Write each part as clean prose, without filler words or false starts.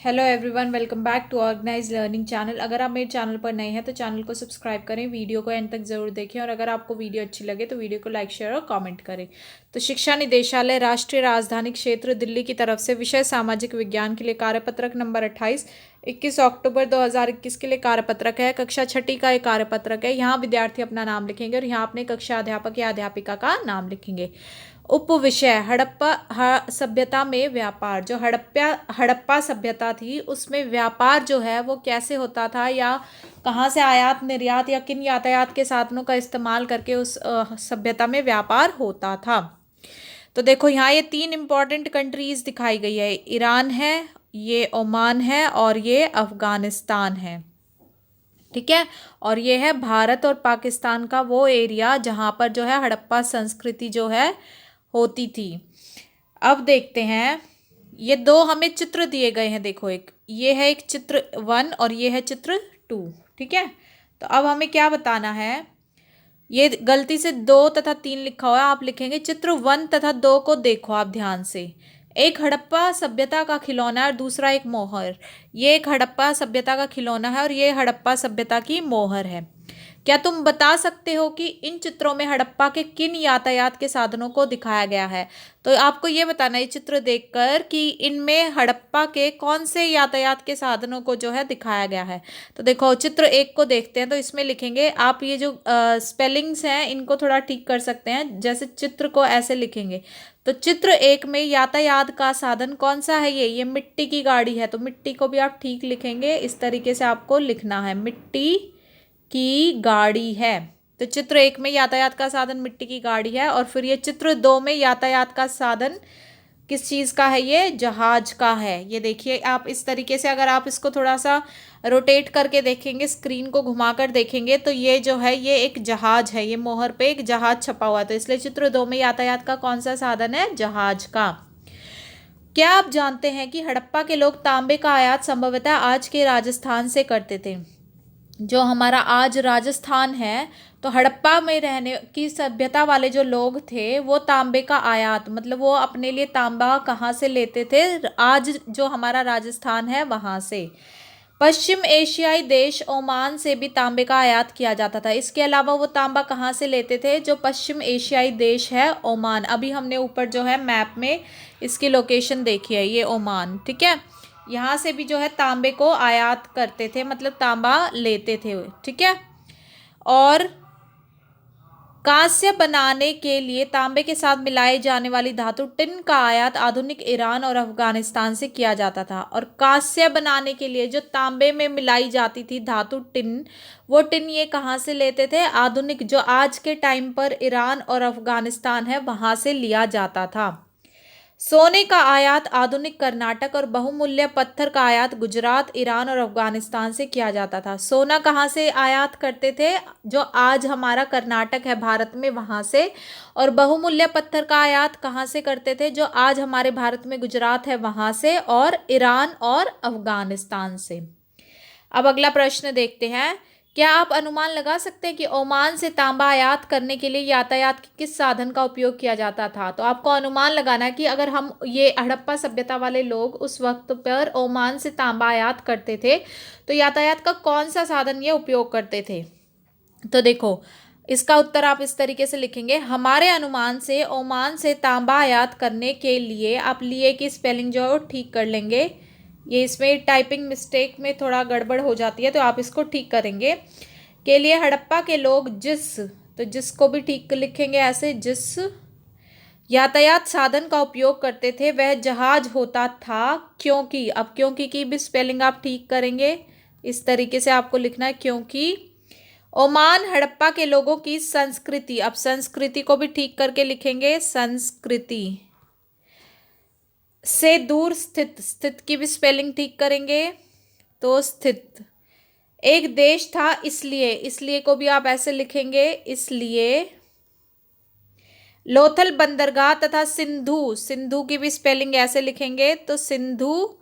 Hello everyone, welcome back to organise learning channel. अगर आप मेरे चैनल पर नए हैं तो चैनल को सब्सक्राइब करें, वीडियो को एंड तक ज़रूर देखें और अगर आपको वीडियो अच्छी लगे तो वीडियो को लाइक शेयर और कमेंट करें। तो शिक्षा निदेशालय राष्ट्रीय राजधानी क्षेत्र दिल्ली की तरफ से विषय सामाजिक विज्ञान के लिए कार्यपत्रक नंबर 28 21 अक्टूबर 2021 के लिए कार्यपत्रक है। कक्षा छठी का एक कार्यपत्रक है। यहाँ विद्यार्थी अपना नाम लिखेंगे और यहाँ अपने कक्षा अध्यापक या अध्यापिका का नाम लिखेंगे। उप विषय हड़प्पा सभ्यता में व्यापार। जो हड़प्पा सभ्यता थी उसमें व्यापार जो है वो कैसे होता था, या कहाँ से आयात निर्यात या किन यातायात के साधनों का इस्तेमाल करके उस सभ्यता में व्यापार होता था। तो देखो यहाँ ये 3 इंपॉर्टेंट कंट्रीज दिखाई गई है। ईरान है, ये ओमान है और ये अफगानिस्तान है। ठीक है। और ये है भारत और पाकिस्तान का वो एरिया जहाँ पर जो है हड़प्पा संस्कृति जो है होती थी। अब देखते हैं, ये दो हमें चित्र दिए गए हैं। देखो, ये है एक चित्र 1 और ये है चित्र 2। ठीक है। तो अब हमें क्या बताना है, ये गलती से 2 तथा 3 लिखा हुआ है, आप लिखेंगे चित्र 1 तथा 2 को देखो आप ध्यान से। एक हड़प्पा सभ्यता का खिलौना है और दूसरा एक मोहर। ये एक हड़प्पा सभ्यता का खिलौना है और ये हड़प्पा सभ्यता की मोहर है। क्या तुम बता सकते हो कि इन चित्रों में हड़प्पा के किन यातायात के साधनों को दिखाया गया है? तो आपको ये बताना है चित्र देखकर कि इनमें हड़प्पा के कौन से यातायात के साधनों को जो है दिखाया गया है। तो देखो चित्र 1 को देखते हैं। तो इसमें लिखेंगे, आप ये जो स्पेलिंग्स हैं इनको थोड़ा ठीक कर सकते हैं। जैसे चित्र को ऐसे लिखेंगे, तो चित्र 1 में यातायात का साधन कौन सा है? ये मिट्टी की गाड़ी है। तो मिट्टी को भी आप ठीक लिखेंगे, इस तरीके से आपको लिखना है, मिट्टी की गाड़ी है। तो चित्र 1 में यातायात का साधन मिट्टी की गाड़ी है। और फिर ये चित्र 2 में यातायात का साधन किस चीज़ का है? ये जहाज का है। ये देखिए आप इस तरीके से, अगर आप इसको थोड़ा सा रोटेट करके देखेंगे, स्क्रीन को घुमाकर देखेंगे, तो ये जो है ये एक जहाज है। ये मोहर पे एक जहाज छपा हुआ है। तो इसलिए चित्र 2 में यातायात का कौन सा साधन है? जहाज का। क्या आप जानते हैं कि हड़प्पा के लोग तांबे का आयात संभवतः आज के राजस्थान से करते थे? जो हमारा आज राजस्थान है, तो हड़प्पा में रहने की सभ्यता वाले जो लोग थे वो तांबे का आयात, मतलब वो अपने लिए तांबा कहाँ से लेते थे? आज जो हमारा राजस्थान है वहाँ से। पश्चिम एशियाई देश ओमान से भी तांबे का आयात किया जाता था। इसके अलावा वो तांबा कहाँ से लेते थे? जो पश्चिम एशियाई देश है ओमान, अभी हमने ऊपर जो है मैप में इसकी लोकेशन देखी है, ये ओमान। ठीक है। यहाँ से भी जो है तांबे को आयात करते थे, मतलब तांबा लेते थे। ठीक है। और कांस्य बनाने के लिए तांबे के साथ मिलाई जाने वाली धातु टिन का आयात आधुनिक ईरान और अफगानिस्तान से किया जाता था। और कांस्य बनाने के लिए जो तांबे में मिलाई जाती थी धातु टिन, वो टिन ये कहाँ से लेते थे? आधुनिक जो आज के टाइम पर ईरान और अफगानिस्तान है वहाँ से लिया जाता था। सोने का आयात आधुनिक कर्नाटक और बहुमूल्य पत्थर का आयात गुजरात, ईरान और अफगानिस्तान से किया जाता था। सोना कहाँ से आयात करते थे? जो आज हमारा कर्नाटक है भारत में वहाँ से। और बहुमूल्य पत्थर का आयात कहाँ से करते थे? जो आज हमारे भारत में गुजरात है वहाँ से, और ईरान और अफगानिस्तान से। अब अगला प्रश्न देखते हैं। क्या आप अनुमान लगा सकते हैं कि ओमान से तांबा आयात करने के लिए यातायात के किस साधन का उपयोग किया जाता था? तो आपको अनुमान लगाना है कि अगर हम ये हड़प्पा सभ्यता वाले लोग उस वक्त पर ओमान से तांबा आयात करते थे तो यातायात का कौन सा साधन ये उपयोग करते थे? तो देखो, इसका उत्तर आप इस तरीके से लिखेंगे, हमारे अनुमान से ओमान से तांबा आयात करने के लिए, आप लिए की स्पेलिंग जो है वो ठीक कर लेंगे। ये इसमें टाइपिंग मिस्टेक में थोड़ा गड़बड़ हो जाती है तो आप इसको ठीक करेंगे। के लिए हड़प्पा के लोग तो जिसको भी ठीक लिखेंगे ऐसे, जिस यातायात साधन का उपयोग करते थे वह जहाज होता था। क्योंकि, अब क्योंकि की भी स्पेलिंग आप ठीक करेंगे, इस तरीके से आपको लिखना है, क्योंकि ओमान हड़प्पा के लोगों की संस्कृति, अब संस्कृति को भी ठीक करके लिखेंगे, संस्कृति से दूर स्थित, स्थित की भी स्पेलिंग ठीक करेंगे, तो स्थित एक देश था। इसलिए को भी आप ऐसे लिखेंगे, इसलिए लोथल बंदरगाह तथा सिंधु की भी स्पेलिंग ऐसे लिखेंगे, तो सिंधु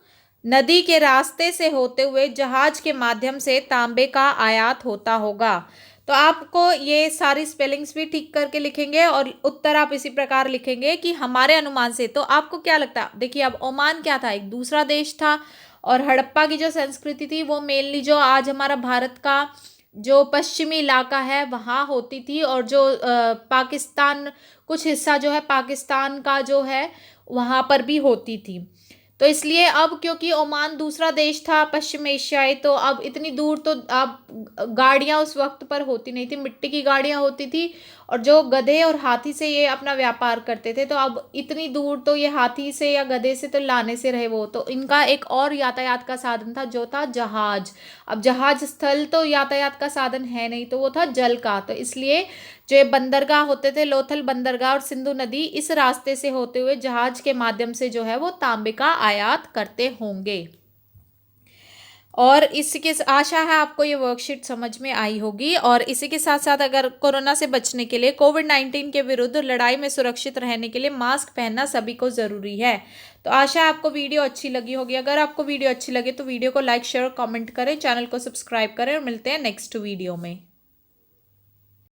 नदी के रास्ते से होते हुए जहाज के माध्यम से तांबे का आयात होता होगा। तो आपको ये सारी स्पेलिंग्स भी ठीक करके लिखेंगे और उत्तर आप इसी प्रकार लिखेंगे कि हमारे अनुमान से। तो आपको क्या लगता है? देखिए, अब ओमान क्या था? एक दूसरा देश था, और हड़प्पा की जो संस्कृति थी वो मेनली जो आज हमारा भारत का जो पश्चिमी इलाका है वहाँ होती थी, और जो पाकिस्तान कुछ हिस्सा जो है पाकिस्तान का जो है वहाँ पर भी होती थी। तो इसलिए अब क्योंकि ओमान दूसरा देश था पश्चिम एशियाई, तो अब इतनी दूर तो अब गाड़ियाँ उस वक्त पर होती नहीं थी, मिट्टी की गाड़ियाँ होती थी, और जो गधे और हाथी से ये अपना व्यापार करते थे। तो अब इतनी दूर तो ये हाथी से या गधे से तो लाने से रहे वो, तो इनका एक और यातायात का साधन था जो था जहाज। अब जहाज स्थल तो यातायात का साधन है नहीं, तो वो था जल का। तो इसलिए जो ये बंदरगाह होते थे, लोथल बंदरगाह और सिंधु नदी, इस रास्ते से होते हुए जहाज के माध्यम से जो है वो तांबे का आयात करते होंगे। और इसी के आशा है आपको ये वर्कशीट समझ में आई होगी। और इसी के साथ साथ अगर कोरोना से बचने के लिए, कोविड-19 के विरुद्ध लड़ाई में सुरक्षित रहने के लिए मास्क पहनना सभी को ज़रूरी है। तो आशा है आपको वीडियो अच्छी लगी होगी। अगर आपको वीडियो अच्छी लगे तो वीडियो को लाइक शेयर और कमेंट करें, चैनल को सब्सक्राइब करें, और मिलते हैं नेक्स्ट वीडियो में।